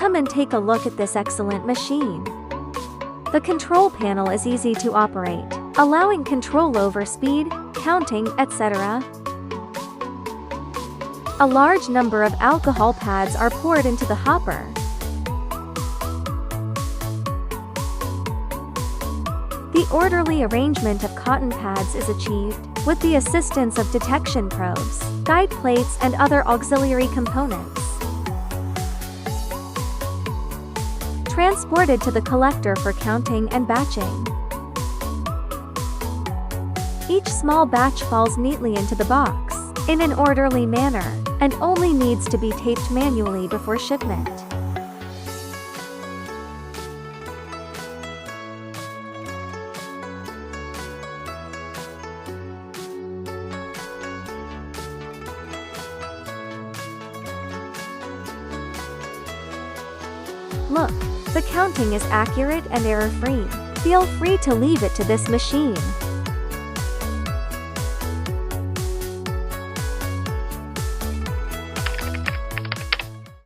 Come and take a look at this excellent machine. The control panel is easy to operate, allowing control over speed, counting, etc. A large number of alcohol pads are poured into the hopper. The orderly arrangement of cotton pads is achieved with the assistance of detection probes, guide plates, and other auxiliary components. Transported to the collector for counting and batching. Each small batch falls neatly into the box, in an orderly manner, and only needs to be taped manually before shipment. Look, the counting is accurate and error-free. Feel free to leave it to this machine.